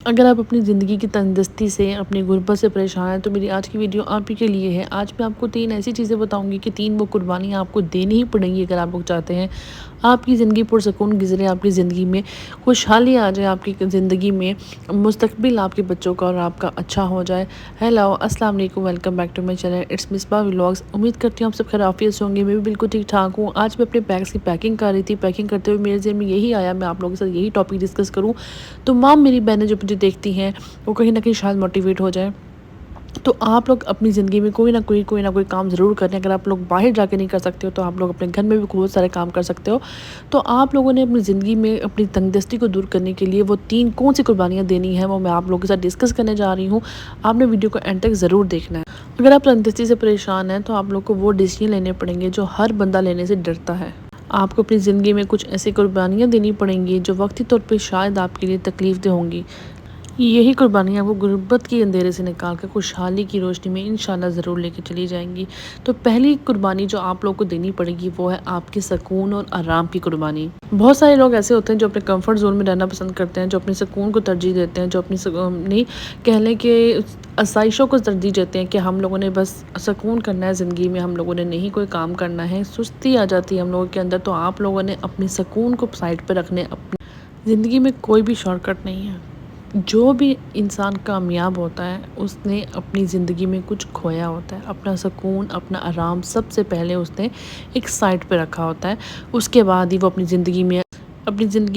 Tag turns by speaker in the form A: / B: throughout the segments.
A: اگر آپ اپنی زندگی کی تندرستی سے اپنی غربت سے پریشان ہیں تو میری آج کی ویڈیو آپ ہی کے لیے ہے۔ آج میں آپ کو 3 ایسی چیزیں بتاؤں گی کہ 3 وہ قربانیاں آپ کو دینی ہی پڑیں گی اگر آپ لوگ چاہتے ہیں آپ کی زندگی پرسکون گزرے، آپ کی زندگی میں خوشحالی آ جائے، آپ کی زندگی میں مستقبل آپ کے بچوں کا اور آپ کا اچھا ہو جائے۔ ہیلو، السلام علیکم، welcome back to my channel, it's Misbah vlogs. امید کرتی ہوں آپ سب خیریت سے ہوں گے، میں بھی بالکل ٹھیک ٹھاک ہوں۔ آج میں اپنے بیگس کی پیکنگ کر رہی تھی، پیکنگ کرتے ہوئے میرے ذہن میں یہی آیا میں آپ لوگوں کے ساتھ یہی ٹاپک ڈسکس کروں۔ تمام میری بہنیں جو مجھے دیکھتی ہیں وہ کہیں نہ کہیں شاید موٹیویٹ ہو جائے، تو آپ لوگ اپنی زندگی میں کوئی نہ کوئی کام ضرور کریں۔ اگر آپ لوگ باہر جا کے نہیں کر سکتے ہو تو آپ لوگ اپنے گھر میں بھی بہت سارے کام کر سکتے ہو۔ تو آپ لوگوں نے اپنی زندگی میں اپنی تنگدستی کو دور کرنے کے لیے وہ 3 کون سی قربانیاں دینی ہیں وہ میں آپ لوگوں کے ساتھ ڈسکس کرنے جا رہی ہوں۔ آپ نے ویڈیو کو اینڈ تک ضرور دیکھنا ہے۔ اگر آپ تندرستی سے پریشان ہیں تو آپ لوگ کو وہ ڈیسیژن لینے پڑیں گے جو ہر بندہ لینے سے ڈرتا ہے۔ آپ کو اپنی زندگی میں کچھ ایسی قربانیاں دینی پڑیں گی جو وقتی طور پہ شاید آپ کے لیے تکلیف دہ ہوں گی۔ یہی قربانیاں وہ غربت کی اندھیرے سے نکال کر خوشحالی کی روشنی میں انشاءاللہ ضرور لے کے چلی جائیں گی۔ تو پہلی قربانی جو آپ لوگ کو دینی پڑے گی وہ ہے آپ کے سکون اور آرام کی قربانی۔ بہت سارے لوگ ایسے ہوتے ہیں جو اپنے کمفرٹ زون میں رہنا پسند کرتے ہیں، جو اپنے سکون کو ترجیح دیتے ہیں، جو اپنی کہہ لیں کہ آسائشوں کو ترجیح دیتے ہیں کہ ہم لوگوں نے بس سکون کرنا ہے زندگی میں، ہم لوگوں نے نہیں کوئی کام کرنا ہے، سستی آ جاتی ہے ہم لوگوں کے اندر۔ تو آپ لوگوں نے اپنی سکون کو سائڈ پہ رکھنے، اپنی زندگی میں کوئی بھی شارٹ کٹ نہیں ہے۔ جو بھی انسان کامیاب ہوتا ہے اس نے اپنی زندگی میں کچھ کھویا ہوتا ہے، اپنا سکون، اپنا آرام سب سے پہلے اس نے ایک سائٹ پہ رکھا ہوتا ہے۔ اس کے بعد ہی وہ اپنی زندگی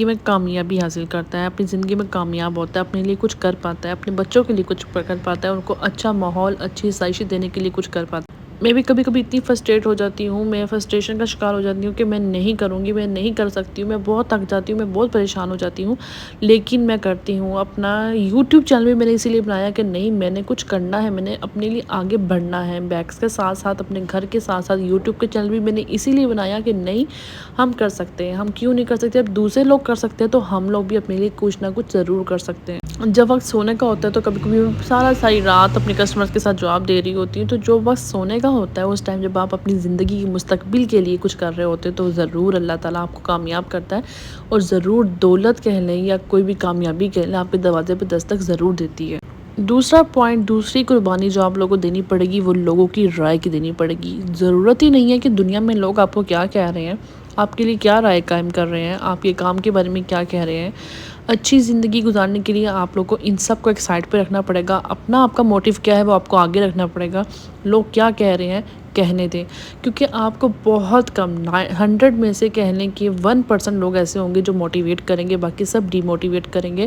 A: میں کامیابی حاصل کرتا ہے، اپنی زندگی میں کامیاب ہوتا ہے، اپنے لیے کچھ کر پاتا ہے، اپنے بچوں کے لیے کچھ کر پاتا ہے، ان کو اچھا ماحول، اچھی آسائشیں دینے کے لیے کچھ کر پاتا ہے۔ میں بھی کبھی کبھی اتنی فرسٹریٹ ہو جاتی ہوں، میں فرسٹریشن کا شکار ہو جاتی ہوں کہ میں نہیں کروں گی، میں نہیں کر سکتی ہوں، میں بہت تھک جاتی ہوں، میں بہت پریشان ہو جاتی ہوں، لیکن میں کرتی ہوں۔ اپنا یوٹیوب چینل بھی میں نے اسی لیے بنایا کہ نہیں، میں نے کچھ کرنا ہے، میں نے اپنے لیے آگے بڑھنا ہے۔ بیگس کے ساتھ ساتھ اپنے گھر کے ساتھ ساتھ یوٹیوب کے چینل بھی میں نے اسی لیے بنایا کہ نہیں، ہم کر سکتے ہیں، ہم کیوں نہیں کر سکتے؟ اب دوسرے لوگ کر سکتے ہیں تو ہم لوگ بھی اپنے لیے کچھ نہ کچھ ضرور کر سکتے ہیں۔ جب وقت سونے کا ہوتا ہے تو کبھی کبھی ساری رات اپنے کسٹمرز کے ساتھ جواب دے رہی ہوتی ہوں، تو جو وقت سونے کا ہوتا ہے اس ٹائم جب آپ اپنی زندگی کی مستقبل کے لیے کچھ کر رہے ہوتے ہیں تو ضرور اللہ تعالیٰ آپ کو کامیاب کرتا ہے، اور ضرور دولت کہہ لیں یا کوئی بھی کامیابی کہہ لیں آپ کے دروازے پہ دستک ضرور دیتی ہے۔ دوسرا پوائنٹ، دوسری قربانی جو آپ لوگوں کو دینی پڑے گی وہ لوگوں کی رائے کی دینی پڑے گی۔ ضرورت ہی نہیں ہے کہ دنیا میں لوگ آپ کو کیا کہہ رہے ہیں، آپ کے لیے کیا رائے قائم کر رہے ہیں، آپ کے کام کے بارے میں کیا کہہ رہے ہیں۔ اچھی زندگی گزارنے کے لیے آپ لوگ کو ان سب کو ایک سائڈ پہ رکھنا پڑے گا۔ آپ کا موٹیو کیا ہے وہ آپ کو آگے رکھنا پڑے گا۔ لوگ کیا کہہ رہے ہیں کہنے دیں، کیونکہ آپ کو بہت کم 100 میں سے کہہ لیں کہ 1% لوگ ایسے ہوں گے جو موٹیویٹ کریں گے، باقی سب ڈی موٹیویٹ کریں گے۔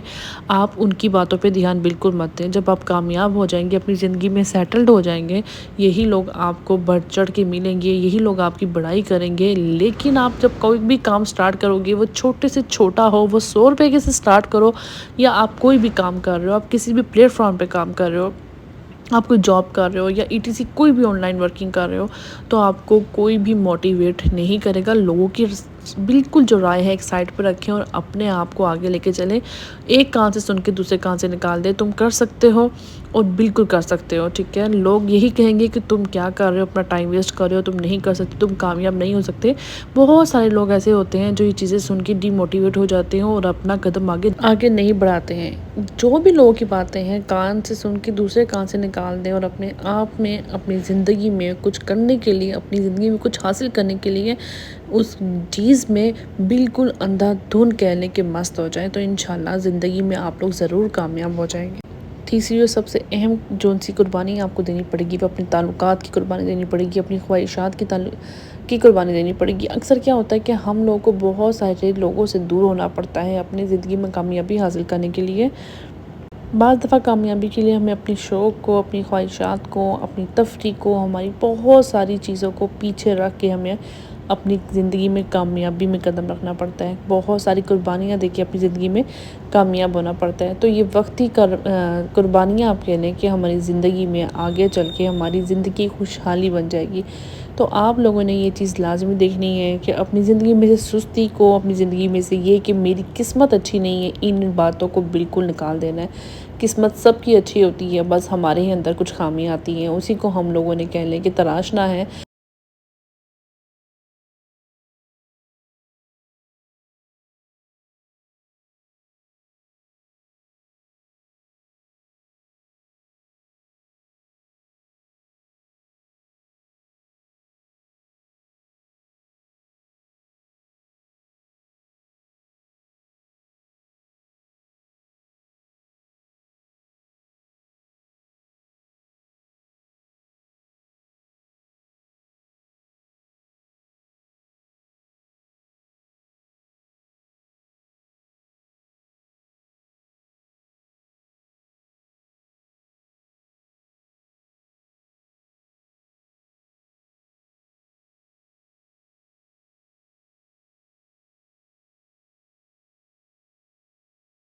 A: آپ ان کی باتوں پہ دھیان بالکل مت دیں۔ جب آپ کامیاب ہو جائیں گے، اپنی زندگی میں سیٹلڈ ہو جائیں گے، یہی لوگ آپ کو بڑھ چڑھ کے ملیں گے، یہی لوگ آپ کی بڑائی کریں گے۔ لیکن آپ جب کوئی بھی کام سٹارٹ کرو گے، وہ چھوٹے سے چھوٹا ہو، وہ 100 روپے کے سے سٹارٹ کرو، یا آپ کوئی بھی کام کر رہے ہو، آپ کسی بھی پلیٹ فارم پہ کام کر رہے ہو، آپ کوئی جاب کر رہے ہو یا ETC کوئی بھی آن لائن ورکنگ کر رہے ہو، تو آپ کو کوئی بھی موٹیویٹ نہیں کرے گا۔ لوگوں کی بالکل جو رائے ہے ایک سائڈ پہ رکھیں اور اپنے آپ کو آگے لے کے چلیں۔ ایک کان سے سن کے دوسرے کان سے نکال دیں۔ تم کر سکتے ہو اور بالکل کر سکتے ہو، ٹھیک ہے؟ لوگ یہی کہیں گے کہ تم کیا کر رہے ہو، اپنا ٹائم ویسٹ کر رہے ہو، تم نہیں کر سکتے، تم کامیاب نہیں ہو سکتے۔ بہت سارے لوگ ایسے ہوتے ہیں جو یہ چیزیں سن کے ڈی موٹیویٹ ہو جاتے ہیں اور اپنا قدم آگے نہیں بڑھاتے ہیں۔ جو بھی لوگوں کی باتیں ہیں کان سے سن کے دوسرے کان سے نکال دیں اور اپنے آپ میں، اپنی زندگی میں کچھ کرنے کے لیے، اپنی زندگی میں کچھ حاصل کرنے کے لیے اس چیز میں بالکل اندھا دھند کہہ لیں کہ مست ہو جائیں، تو انشاءاللہ زندگی میں آپ لوگ ضرور کامیاب ہو جائیں گے۔ تیسری اور سب سے اہم جو سی قربانی آپ کو دینی پڑے گی وہ اپنے تعلقات کی قربانی دینی پڑے گی، اپنی خواہشات کی قربانی دینی پڑے گی۔ اکثر کیا ہوتا ہے کہ ہم لوگوں کو بہت سارے لوگوں سے دور ہونا پڑتا ہے اپنی زندگی میں کامیابی حاصل کرنے کے لیے۔ بعض دفعہ کامیابی کے لیے ہمیں اپنی شوق کو، اپنی خواہشات کو، اپنی تفریح کو، ہماری بہت ساری چیزوں کو پیچھے رکھ کے ہمیں اپنی زندگی میں کامیابی میں قدم رکھنا پڑتا ہے۔ بہت ساری قربانیاں دے کے اپنی زندگی میں کامیاب ہونا پڑتا ہے۔ تو یہ وقتی قربانیاں آپ کہہ لیں کہ ہماری زندگی میں آگے چل کے ہماری زندگی خوشحالی بن جائے گی۔ تو آپ لوگوں نے یہ چیز لازمی دیکھنی ہے کہ اپنی زندگی میں سے سستی کو، اپنی زندگی میں سے یہ کہ میری قسمت اچھی نہیں ہے، ان باتوں کو بالکل نکال دینا ہے۔ قسمت سب کی اچھی ہوتی ہے، بس ہمارے ہی اندر کچھ خامیاں آتی ہیں، اسی کو ہم لوگوں نے کہہ لیں کہ تراشنا ہے